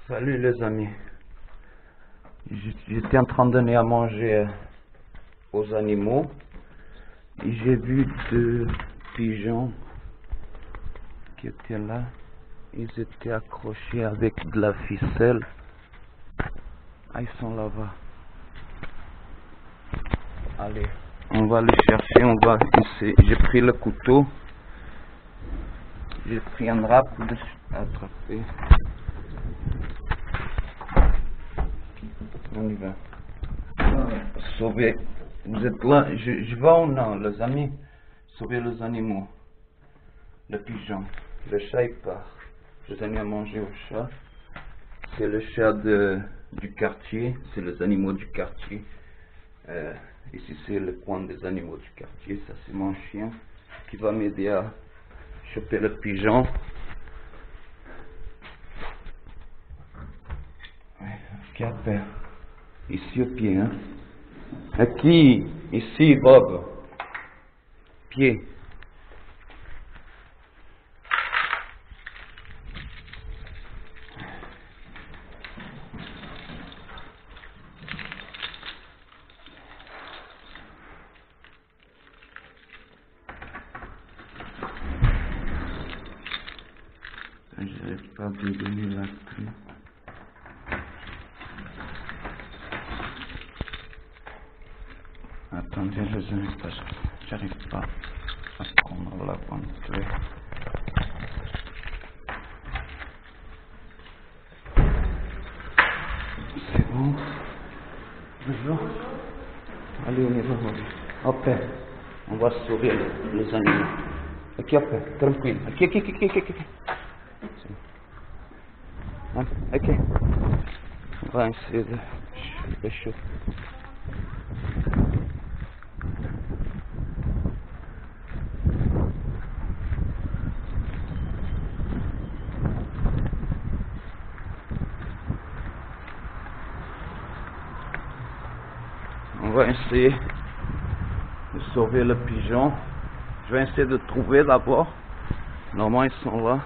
Salut les amis, j'étais en train de donner à manger aux animaux et j'ai vu deux pigeons qui étaient là. Ils étaient accrochés avec de la ficelle. Ah, ils sont là-bas. Allez, on va les chercher, on va essayer. J'ai pris le couteau, j'ai pris un râpe pour les attraper. On y va. Sauver. Vous êtes là. Je vais ou non, les amis? Sauver les animaux. Le pigeon. Le chat il part. Je donne à manger au chat. C'est le chat du quartier. C'est les animaux du quartier. Ici c'est le coin des animaux du quartier. Ça c'est mon chien qui va m'aider à choper le pigeon. Qui a peur? Ici au pied, hein? Aqui, ici, Bob. Pied. J'arrive pas à me donner la clé. Attendez, les amis, parce que j'arrive pas à prendre la bonne clé. C'est bon? Bonjour. Allez, on y va, hop, on va sauver les animaux. Aqui, hop, tranquilo. Aqui. Aqui. On va essayer de choper. On va essayer de sauver le pigeon. Je vais essayer de trouver d'abord. Normalement ils sont là.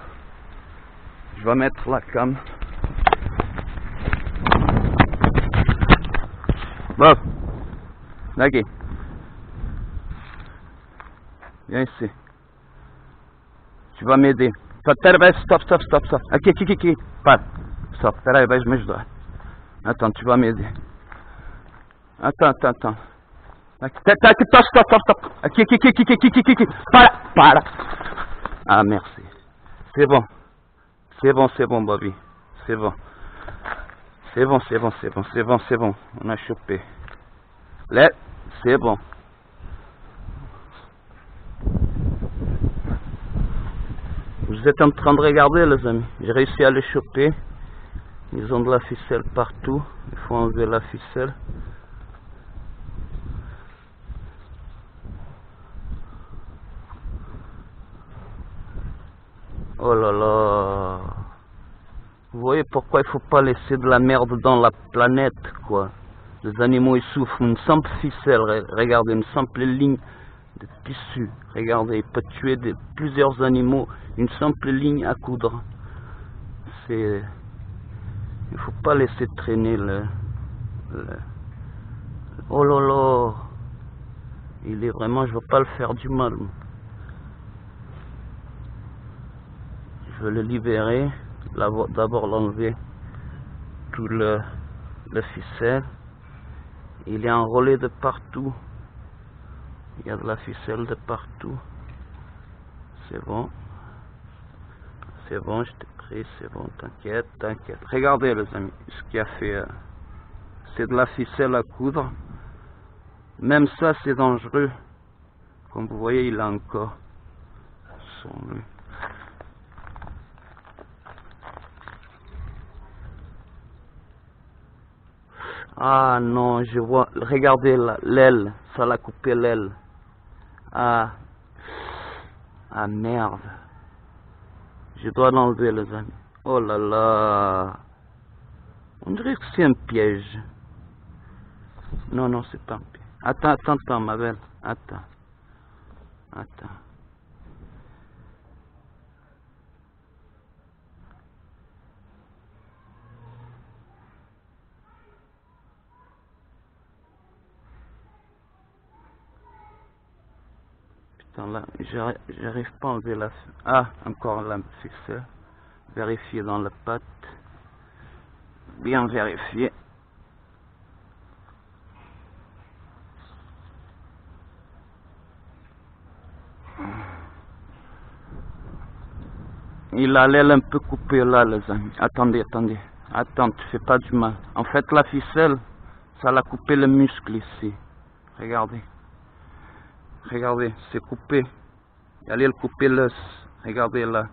Je vais mettre la cam. Bob, daqui. Viens ici. Tu vas m'aider. Peraí, stop. Aqui. Para. Stop, peraí, vais me ajudar. Attends, tu vas m'aider. Attends. Aqui, stop. Aqui. Para. Ah, merci. C'est bon, Bobby. C'est bon. On a chopé. Là, c'est bon. Vous êtes en train de regarder, les amis. J'ai réussi à les choper. Ils ont de la ficelle partout. Il faut enlever la ficelle. Oh là là. Vous voyez pourquoi il faut pas laisser de la merde dans la planète, quoi. Les animaux ils souffrent. Une simple ficelle, regardez, une simple ligne de tissu. Regardez, il peut tuer plusieurs animaux. Une simple ligne à coudre. Il faut pas laisser traîner Oh là là. Il est vraiment, je veux pas le faire du mal. Je veux le libérer. D'abord l'enlever tout le ficelle. Il est enrôlé de partout. Il y a de la ficelle de partout. C'est bon, je t'ai pris, c'est bon, t'inquiète. Regardez les amis, ce qu'il a fait, c'est de la ficelle à coudre. Même ça c'est dangereux. Comme vous voyez, il a encore son nœud. Ah non, je vois, regardez l'aile, ça l'a coupé l'aile. Ah merde. Je dois l'enlever les amis. Oh là là. On dirait que c'est un piège. Non, c'est pas un piège. Attends, ma belle. Attends. Voilà, j'arrive pas à enlever la... Ah, encore la ficelle. Vérifier dans la pâte. Bien vérifier. Il a l'aile un peu coupée là, les amis. Attendez. Attends, tu fais pas du mal. En fait, la ficelle, ça l'a coupé le muscle ici. Regardez. Regardez, c'est coupé. Allez le couper l'os. Regardez là.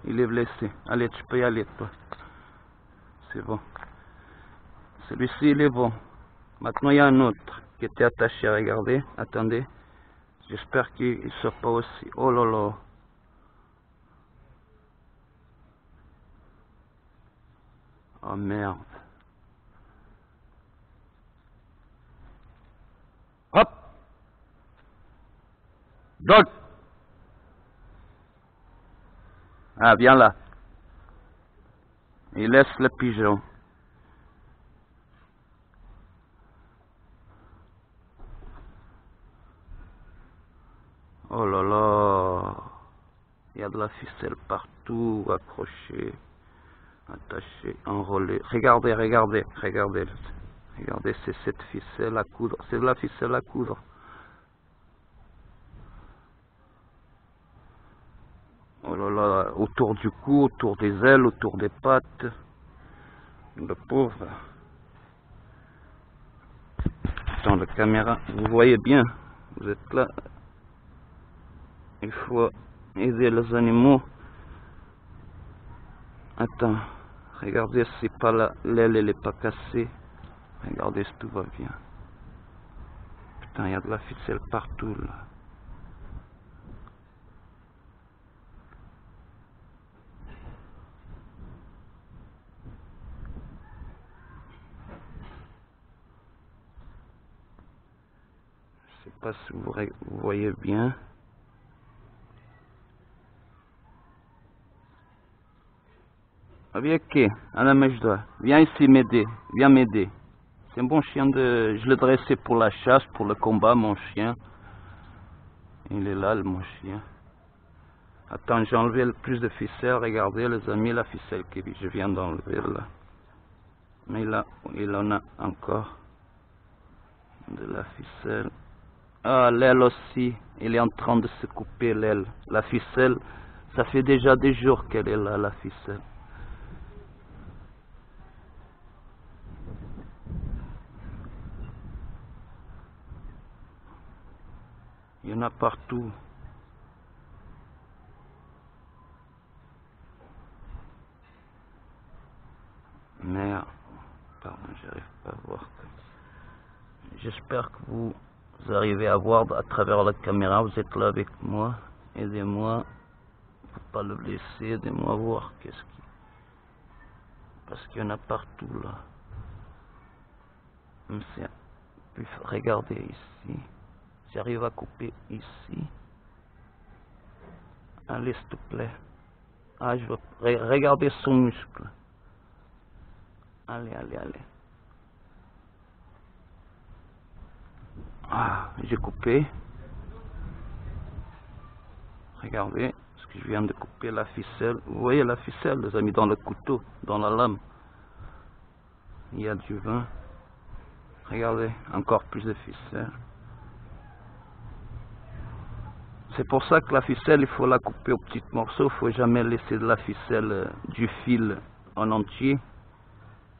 Il est blessé. Allez, tu peux y aller, toi. C'est bon. Celui-ci, il est bon. Maintenant, il y a un autre qui était attaché. Regardez. Attendez. J'espère qu'il ne sort pas aussi. Oh là là. Oh merde. Hop. Dog. Ah, viens là. Il laisse le pigeon. Oh là là. Il y a de la ficelle partout, accrochée, attachée, enroulée. Regardez. Regardez, c'est cette ficelle à coudre. C'est de la ficelle à coudre. Oh là là, autour du cou, autour des ailes, autour des pattes. Le pauvre. Attends, la caméra, vous voyez bien, vous êtes là. Il faut aider les animaux. Attends, regardez si pas l'aile elle est pas cassée. Regardez si tout va bien. Putain, il y a de la ficelle partout là. Je sais pas si vous voyez bien. Viens qui? Viens ici m'aider. Viens m'aider. C'est un bon chien de... Je l'ai dressé pour la chasse, pour le combat, mon chien. Il est là, mon chien. Attends, j'ai enlevé le plus de ficelles. Regardez, les amis, la ficelle que je viens d'enlever là. Mais là, il en a encore de la ficelle. Ah, l'aile aussi. Il est en train de se couper l'aile. La ficelle, ça fait déjà des jours qu'elle est là, la ficelle. Il y en a partout. Merde. Pardon, j'arrive pas à voir. J'espère que vous arrivez à voir à travers la caméra. Vous êtes là avec moi. Aidez-moi. Pour pas le blesser. Aidez-moi à voir qu'est-ce qui... Parce qu'il y en a partout là. Regardez ici. J'arrive à couper ici. Allez, s'il te plaît. Ah, je veux... Regardez son muscle. Allez. Ah, j'ai coupé. Regardez ce que je viens de couper, la ficelle. Vous voyez la ficelle, les amis, dans le couteau, dans la lame. Il y a du vin. Regardez, encore plus de ficelle. C'est pour ça que la ficelle, il faut la couper aux petits morceaux. Il ne faut jamais laisser de la ficelle, du fil en entier.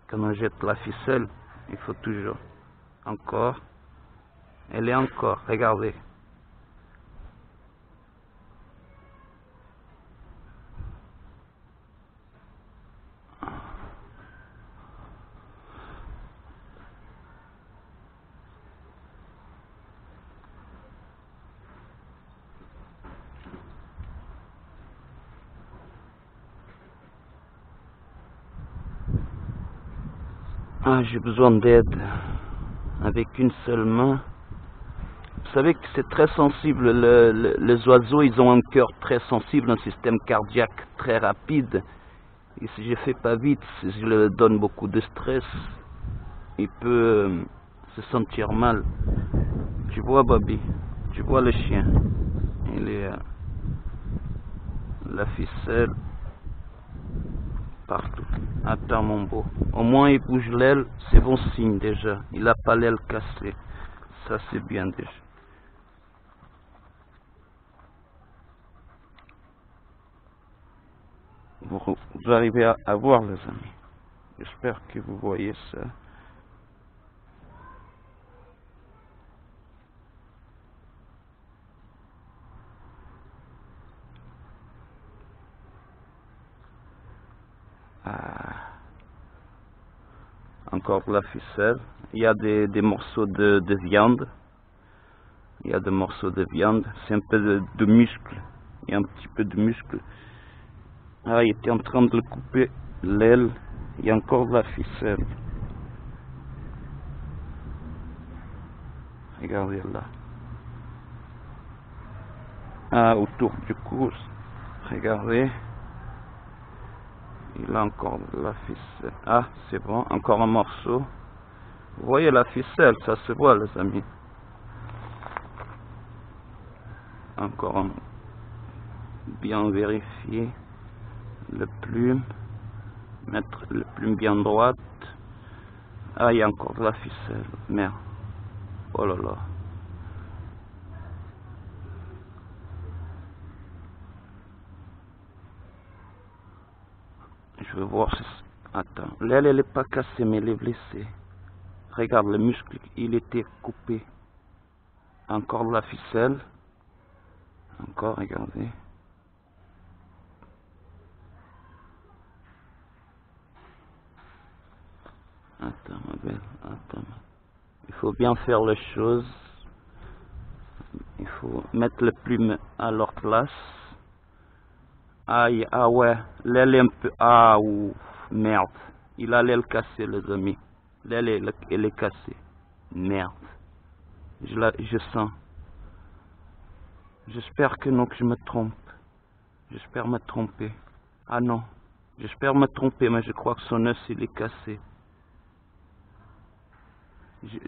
Quand on jette la ficelle, il faut toujours. Encore. Elle est encore, regardez. Ah, j'ai besoin d'aide. Avec une seule main. Vous savez que c'est très sensible. Les oiseaux, ils ont un cœur très sensible, un système cardiaque très rapide. Et si je fais pas vite, si je leur donne beaucoup de stress, il peut se sentir mal. Tu vois, Bobby? Tu vois le chien? Il est la ficelle partout. Attends mon beau. Au moins il bouge l'aile, c'est bon signe déjà. Il n'a pas l'aile cassée. Ça c'est bien déjà. Vous arrivez à voir les amis. J'espère que vous voyez ça. Encore de la ficelle. Il y a des morceaux de viande. Il y a des morceaux de viande. C'est un peu de muscle. Il y a un petit peu de muscle. Ah, il était en train de le couper l'aile. Il y a encore de la ficelle. Regardez là. Ah, autour du cou. Regardez. Il a encore de la ficelle. Ah, c'est bon. Encore un morceau. Vous voyez la ficelle, ça se voit les amis. Encore un. Bien vérifier. Le plume. Mettre le plume bien droite. Ah, il y a encore de la ficelle. Merde. Oh là là. Je veux voir si... Attends. L'aile, elle n'est pas cassée, mais elle est blessée. Regarde, le muscle, il était coupé. Encore de la ficelle. Encore, regardez. Attends, ma belle. Attends. Il faut bien faire les choses. Il faut mettre le plume à leur place. Aïe, ah ouais, l'aile est un peu... Ah, ouf, merde. Il a l'aile cassée, les amis. L'aile, elle est cassée. Merde. Je sens. J'espère que non, que je me trompe. J'espère me tromper. Ah non. J'espère me tromper, mais je crois que son os, il est cassé.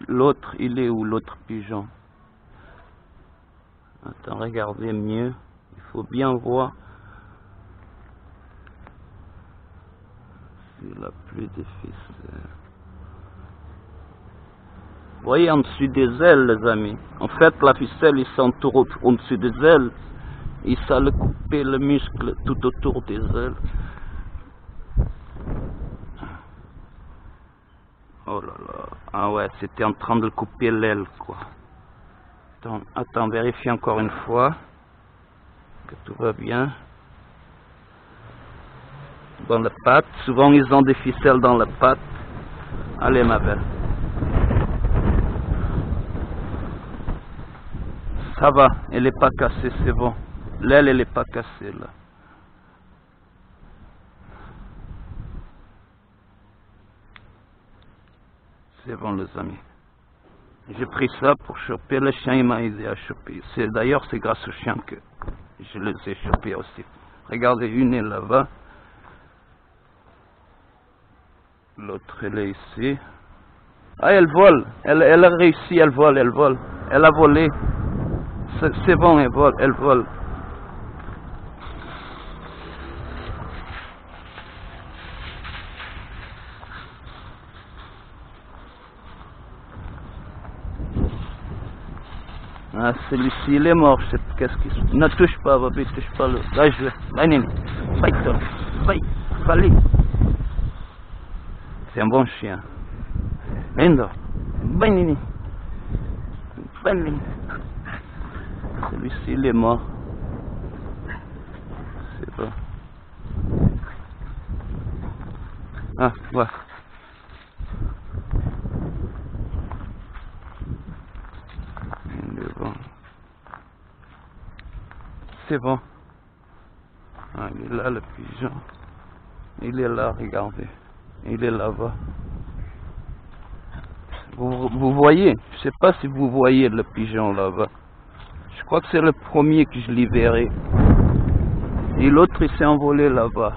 L'autre, il est où, l'autre pigeon? Attends, regardez mieux. Il faut bien voir. C'est la plus difficile. Vous voyez en dessus des ailes, les amis. En fait, la ficelle, il s'entoure au-dessus des ailes. Il s'allait couper le muscle tout autour des ailes. Oh là là. Ah ouais, c'était en train de couper l'aile, quoi. Attends, vérifie encore une fois. Que tout va bien. Dans la patte. Souvent, ils ont des ficelles dans la patte. Allez, ma belle. Ça va, elle n'est pas cassée, c'est bon. L'aile, elle n'est pas cassée, là. C'est bon, les amis. J'ai pris ça pour choper. Le chien, il m'a aidé à choper. D'ailleurs, c'est grâce au chien que je les ai chopés aussi. Regardez, une est là-bas. L'autre, elle est ici. Ah, elle vole. Elle a réussi, elle vole. Elle a volé. C'est bon, elle vole. Ah, celui-ci, il est mort, je sais pas qu'est-ce qu'il se... Ne touche pas, Bobby, touche pas le... Là, je vais... Là, Nini. Allez. C'est un bon chien. Lindo. Nini. Celui-ci, il est mort. C'est bon. Ah, ouais. C'est bon. Ah, il est là, le pigeon. Il est là, regardez. Il est là-bas. Vous voyez? Je sais pas si vous voyez le pigeon là-bas. Je crois que c'est le premier que je libérais. Et l'autre, il s'est envolé là-bas.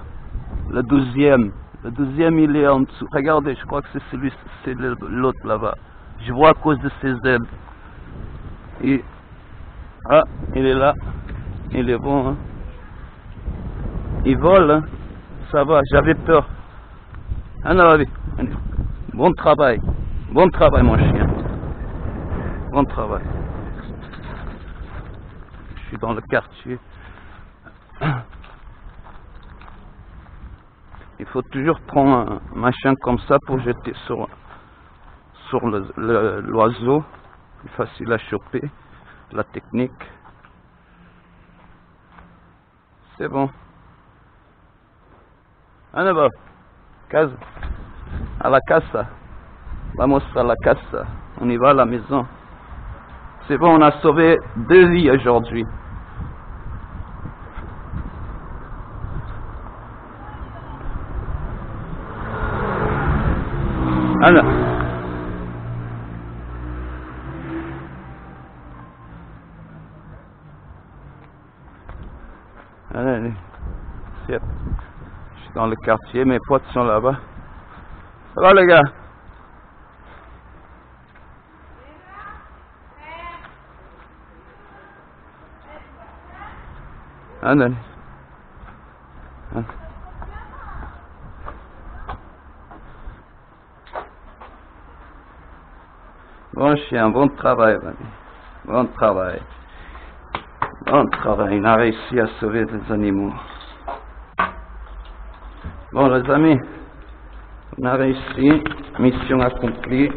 Le 12e. Le 12e, il est en dessous. Regardez, je crois que c'est l'autre là-bas. Je vois à cause de ses ailes. Et... Ah, il est là. Il est bon, hein. Il vole, hein. Ça va, j'avais peur. Allez, bon travail. Bon travail, mon chien. Bon travail. Je suis dans le quartier. Il faut toujours prendre un machin comme ça pour jeter sur l'oiseau. C'est facile à choper. La technique. C'est bon. Allez, va. Casa. À la casa. Vamos à la casa. On y va à la maison. C'est bon, on a sauvé 2 vies aujourd'hui. Allez. Allez. Je suis dans le quartier, mes potes sont là-bas. Ça va les gars? Allez. Bon chien, bon travail, bon travail. Bon travail, on a réussi à sauver des animaux. Bon les amis, on a réussi, mission accomplie.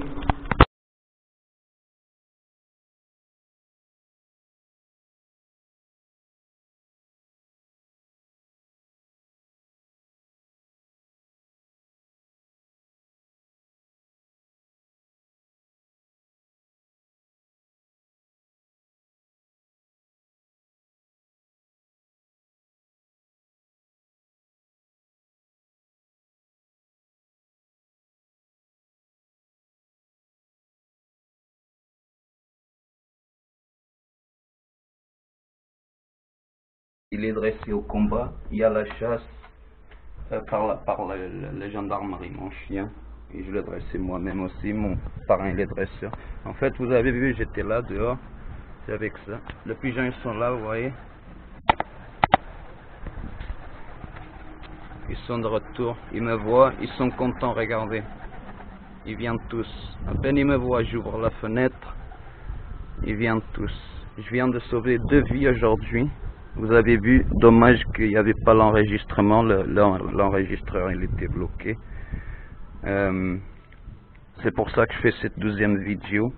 Il est dressé au combat, il y a la chasse par la gendarmerie, mon chien. Et je l'ai dressé moi-même aussi, mon parrain il est dresseur. En fait, vous avez vu, j'étais là dehors, c'est avec ça. Les pigeons ils sont là, vous voyez. Ils sont de retour, ils me voient, ils sont contents, regardez. Ils viennent tous. À peine ils me voient, j'ouvre la fenêtre, ils viennent tous. Je viens de sauver 2 vies aujourd'hui. Vous avez vu, dommage qu'il n'y avait pas l'enregistrement, l'enregistreur il était bloqué. C'est pour ça que je fais cette 2e vidéo.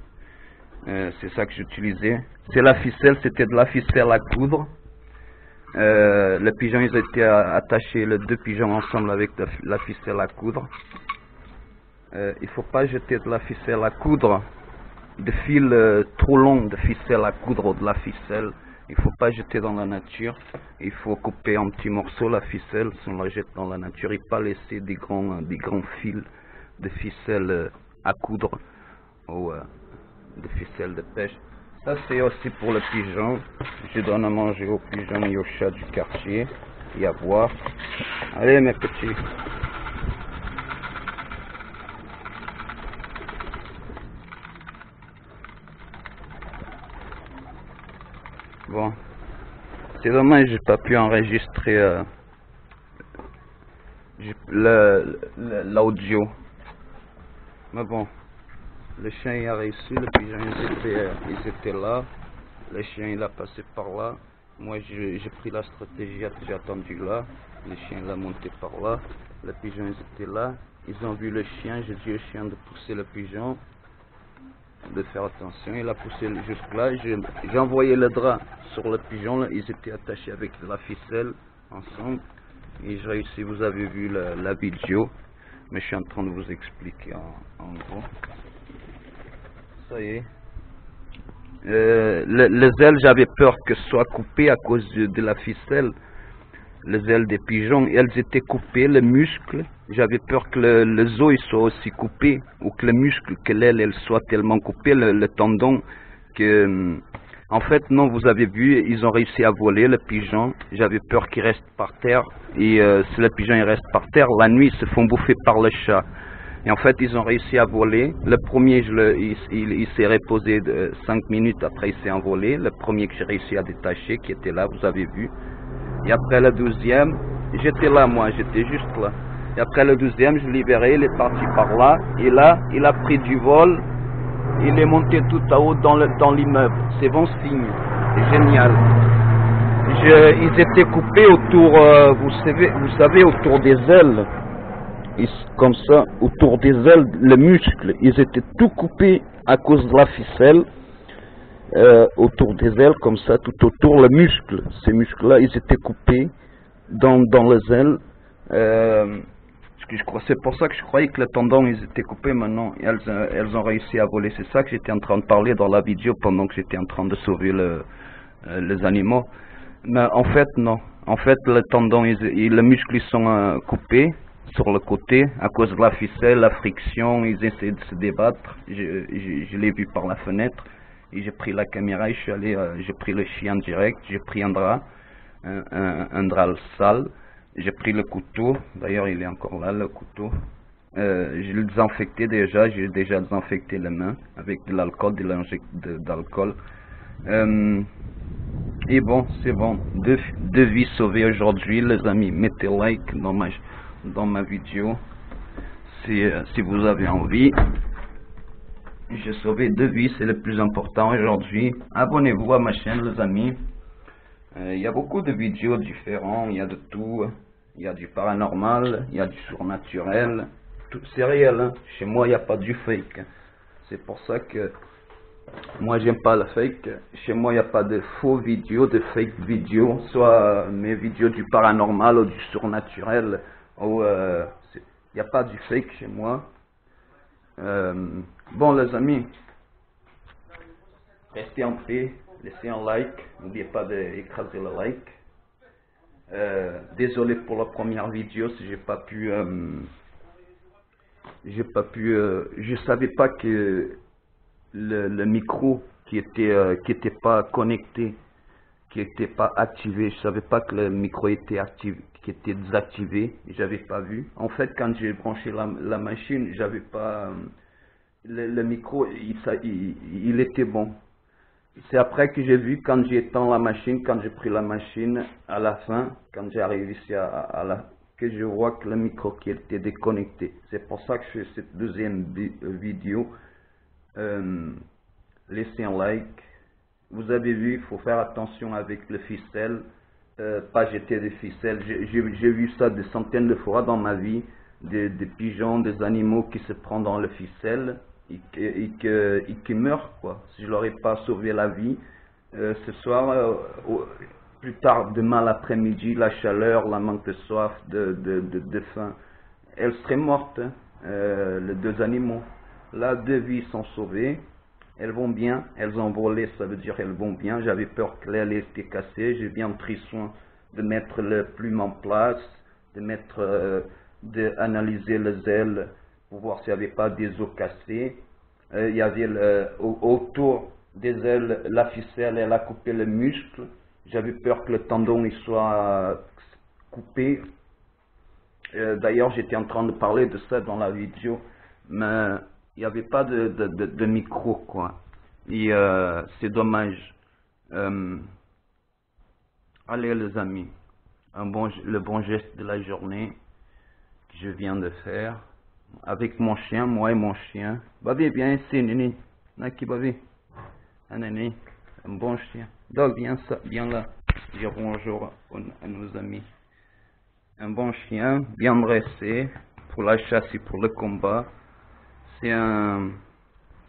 C'est ça que j'utilisais. C'est la ficelle, c'était de la ficelle à coudre. Les pigeons ils étaient attachés, les 2 pigeons ensemble avec la ficelle à coudre. Il faut pas jeter de la ficelle à coudre, de fil trop long de ficelle à coudre ou de la ficelle. Il faut pas jeter dans la nature. Il faut couper en petits morceaux la ficelle, si on la jette dans la nature, et pas laisser des grands fils de ficelle à coudre ou de ficelle de pêche. Ça c'est aussi pour le pigeon. Je donne à manger aux pigeons et aux chats du quartier et à boire. Allez mes petits. Bon, c'est dommage, j'ai pas pu enregistrer l'audio. Mais bon, le chien il a réussi, le pigeon ils étaient là, le chien il a passé par là. Moi j'ai pris la stratégie, j'ai attendu là, le chien il a monté par là, le pigeon ils étaient là, ils ont vu le chien, j'ai dit au chien de pousser le pigeon, de faire attention, il a poussé jusque là, j'ai envoyé le drap sur le pigeon, là, ils étaient attachés avec de la ficelle ensemble, et j'ai réussi, vous avez vu la vidéo, mais je suis en train de vous expliquer en gros. Ça y est. Les ailes, j'avais peur que ce soit coupé à cause de la ficelle. Les ailes des pigeons, elles étaient coupées, les muscles. J'avais peur que les os soient aussi coupés, ou que le muscle, que l'aile elle soit tellement coupée, le tendon, que... En fait, non, vous avez vu, ils ont réussi à voler, le pigeon. J'avais peur qu'il reste par terre, et si le pigeon il reste par terre, la nuit, ils se font bouffer par le chat. Et en fait, ils ont réussi à voler. Le premier, il s'est reposé 5 minutes, après il s'est envolé. Le premier que j'ai réussi à détacher, qui était là, vous avez vu. Et après le 12e, j'étais là moi, j'étais juste là. Et après le 12e, je l'ai libéré, il est parti par là. Et là, il a pris du vol. Il est monté tout à haut dans l'immeuble. C'est bon signe. C'est génial. Ils étaient coupés autour, vous savez, autour des ailes. Comme ça, autour des ailes, le muscle, ils étaient tout coupés à cause de la ficelle. Autour des ailes, comme ça, tout autour, le muscle. Ces muscles-là, ils étaient coupés dans les ailes. C'est pour ça que je croyais que les tendons, ils étaient coupés. Maintenant, elles ont réussi à voler. C'est ça que j'étais en train de parler dans la vidéo pendant que j'étais en train de sauver les animaux. Mais en fait, non. En fait, les tendons, les muscles, ils sont coupés sur le côté à cause de la ficelle, la friction. Ils essaient de se débattre. Je l'ai vu par la fenêtre. Et j'ai pris la caméra et je suis allé, j'ai pris le chien direct. J'ai pris un drap, un drap sale. J'ai pris le couteau, d'ailleurs il est encore là le couteau. Je l'ai désinfecté déjà, j'ai déjà désinfecté les mains avec de l'alcool, d'alcool. Et bon, c'est bon, deux vies sauvées aujourd'hui les amis. Mettez like dans ma vidéo si vous avez envie. J'ai sauvé 2 vies, c'est le plus important aujourd'hui. Abonnez-vous à ma chaîne les amis. Il y a beaucoup de vidéos différentes, il y a de tout. Il y a du paranormal, il y a du surnaturel, c'est réel. Hein. Chez moi, il n'y a pas du fake. C'est pour ça que moi, j'aime pas le fake. Chez moi, il n'y a pas de faux vidéos, de fake vidéos, soit mes vidéos du paranormal ou du surnaturel. Il n'y a pas du fake chez moi. Bon, les amis, restez en paix, laissez un like, n'oubliez pas d'écraser le like. Désolé pour la première vidéo si j'ai pas pu je savais pas que le micro qui était pas connecté, qui était pas activé, je savais pas que le micro était activé, qui était désactivé, j'avais pas vu. En fait, quand j'ai branché la machine, j'avais pas le micro, il était bon. C'est après que j'ai vu, quand j'ai éteint la machine, quand j'ai pris la machine, à la fin, quand j'ai arrivé ici que je vois que le micro qui était déconnecté. C'est pour ça que je fais cette deuxième vidéo. Laissez un like. Vous avez vu, il faut faire attention avec le ficelle, pas jeter des ficelles. J'ai vu ça des centaines de fois dans ma vie, des pigeons, des animaux qui se prennent dans le ficelle. Et qui meurent quoi. Si je leur ai pas sauvé la vie, ce soir, plus tard, demain l'après-midi, la chaleur, la manque de soif, de faim, elles seraient mortes, hein, les 2 animaux. Là, 2 vies sont sauvées, elles vont bien, elles ont volé, ça veut dire elles vont bien. J'avais peur que l'aile était cassée, j'ai bien pris soin de mettre le plume en place, d'analyser les ailes, pour voir s'il n'y avait pas des os cassés. Il y avait autour des ailes, la ficelle, elle a coupé le muscle. J'avais peur que le tendon il soit coupé. D'ailleurs, j'étais en train de parler de ça dans la vidéo, mais il n'y avait pas de micro, quoi. Et c'est dommage. Allez les amis, le bon geste de la journée que je viens de faire. Avec mon chien, moi et mon chien. Babi, viens ici, Nini. Naki, Babi. Un Nini, un bon chien. Donc, viens là. Dire bonjour à nos amis. Un bon chien, bien dressé, pour la chasse et pour le combat. C'est un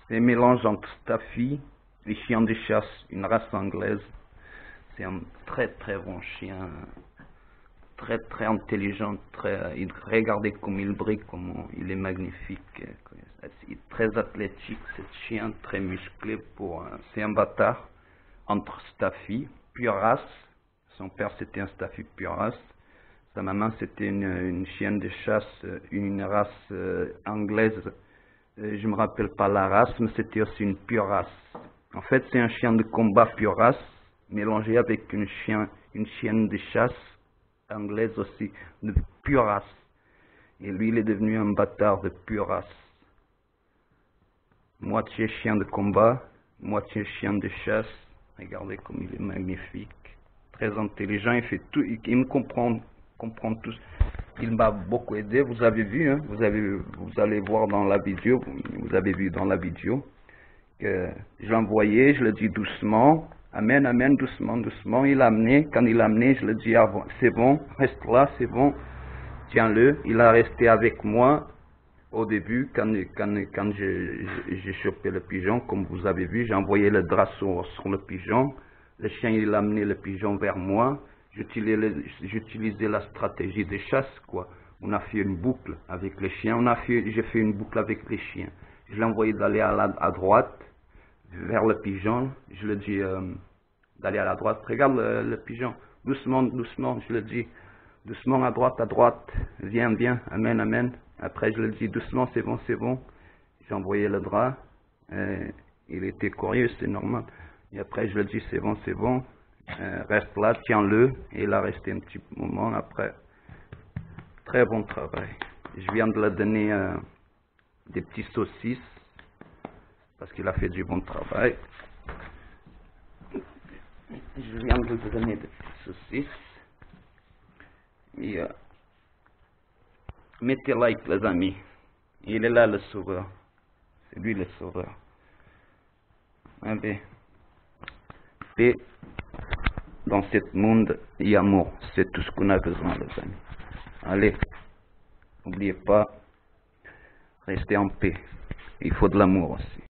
mélange entre Staffy et chien de chasse, une race anglaise. C'est un très très bon chien. Très très intelligent, regardez comme il brille, comme il est magnifique, il est très athlétique, ce chien très musclé, c'est un bâtard entre Staffy, pure race, son père c'était un Staffy pure race, sa maman c'était une chienne de chasse, une race anglaise, je me rappelle pas la race, mais c'était aussi une pure race. En fait c'est un chien de combat pure race, mélangé avec une chienne de chasse, anglaise aussi, de pure race. Et lui, il est devenu un bâtard de pure race. Moitié chien de combat, moitié chien de chasse. Regardez comme il est magnifique. Très intelligent, il fait tout, il me comprend tout. Il m'a beaucoup aidé, vous avez vu, hein, vous allez voir dans la vidéo, vous avez vu dans la vidéo, que je l'envoyais, je le dis doucement, amen, amen, doucement, doucement, il l'a amené, quand il l'a amené, je le dis, ah, c'est bon, reste là, c'est bon, tiens-le, il a resté avec moi au début, quand j'ai chopé le pigeon, comme vous avez vu, j'ai envoyé le drap sur le pigeon, le chien, il a amené le pigeon vers moi, j'utilisais la stratégie de chasse, quoi. On a fait une boucle avec les chiens, j'ai fait une boucle avec les chiens. Je l'ai envoyé d'aller à droite, vers le pigeon. Je le dis d'aller à la droite. Regarde le pigeon, doucement, doucement, je le dis. Doucement à droite, viens, viens, amen, amen. Après, je le dis doucement, c'est bon, c'est bon. J'ai envoyé le drap. Il était curieux, c'est normal. Et après, je le dis, c'est bon, c'est bon. Reste là, tiens-le. Et il a resté un petit moment après. Très bon travail. Je viens de lui donner des petits saucisses parce qu'il a fait du bon travail. Je viens de lui donner des petites saucisses. Et, mettez like, les amis. Il est là, le sauveur. C'est lui le sauveur. Allez. Paix. Dans ce monde, il y a amour. C'est tout ce qu'on a besoin, les amis. Allez, n'oubliez pas, restez en paix. Il faut de l'amour aussi.